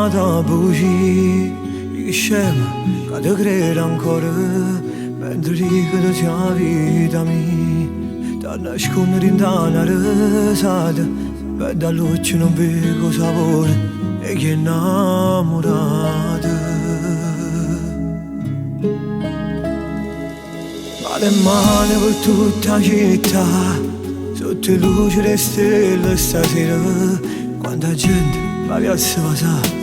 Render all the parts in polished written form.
chiamata bugie, che scema, che te credo ancora, mentre dico che sia la vita mia, da nascondere in una risata, per da luce non vedo sapore, e che è innamorata. Ma le mani per tutta la città, sotto le luci le stelle stasera, quanta gente va via se va sa.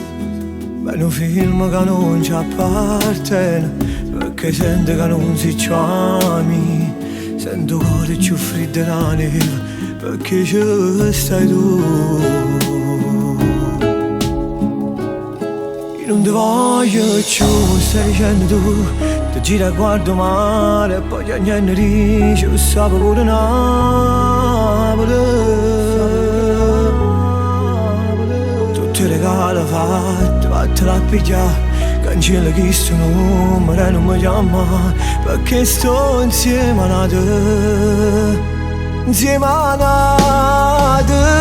Beh, un film che non ci appartiene, perché sento che non si chiami. Sento cuore più freddo della neve, perché ci stai tu. Io non ti voglio più, stai dicendo tu. Ti gira e guardo male e poi niente dice, io sapevo pure Napoli. Tutti i regali fatti, vattene a pigliare, cancella chi sto numero e non mi chiama, perché sto insieme a te, insieme a te.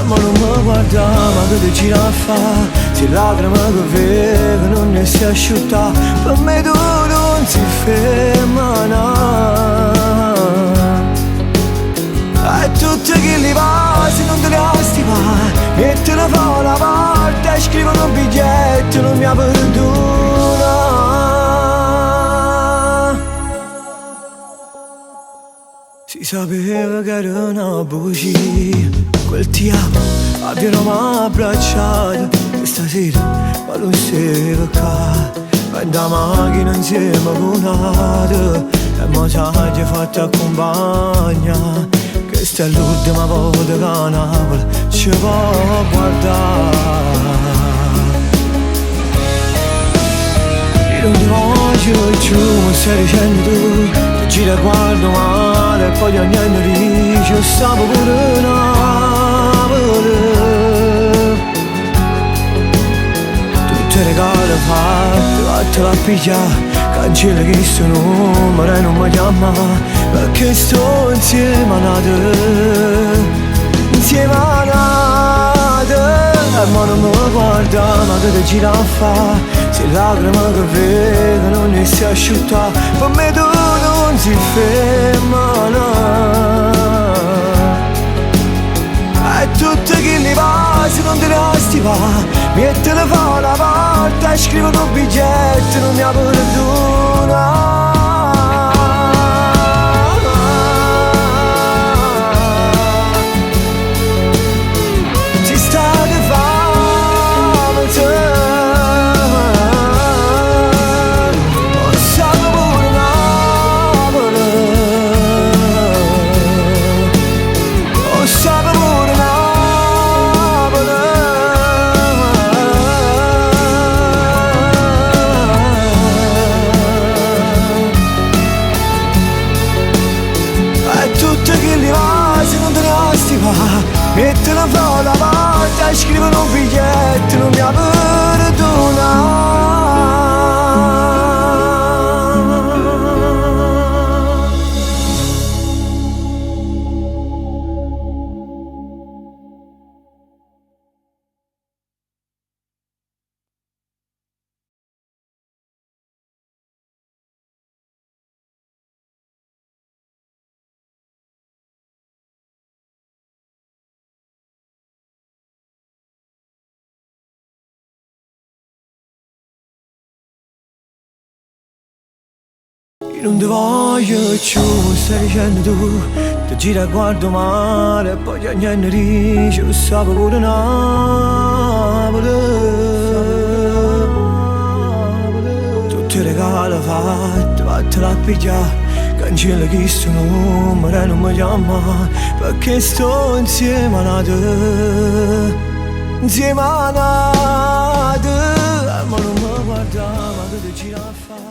Ma non mi guarda, ma che ti gira a fare, se lacrime che vedo non ne si asciutta, per me tu non si ferma no. E tutti che li va, se non te li astima, mettila fuori la parte e scrivono un biglietto, non mi ha perdona. Si sapeva che era una bugia, quel ti amo, abbiamo abbracciato, e stasera ma non si va qua. In da macchina insieme con te, e mo sai fatta accompagna, che sta l'ultima volta che a Napoli ci può guardare. Io non ti voglio più, stai dicendo tu, ti gira e guardo male e poi niente dice, io stavo pure Napoli. Tutti i regali fatti, vattene a pigliare, cancella chi sto numero e non mi chiama, perché sto insieme a te, insieme a te. E ma non mi guarda, ma che ti gira a fa, se lacrime che vedo non ne si asciutta, per me tu non si ferma no. E tutti che li va, se non te ne astiva, mettila fuori la porta e scrivono un biglietto, non mi ha perdona. Si sta che fame te, o sanno pure Napoli, o sanno pure Napoli. Che li va, se non te ne astima, mettila fuori la porta e scrivono un biglietto, non mi ha perdona. Io non ti voglio più, stai dicendo tu, ti gira e guardo male e poi niente dice, io sapevo pure Napoli. Tutti i regali fatti, vattene a pigliare, cancella chi sto numero e non mi chiama, perché sto insieme a te, insieme a te. Ma non mi guarda, ma che ti gira a fare.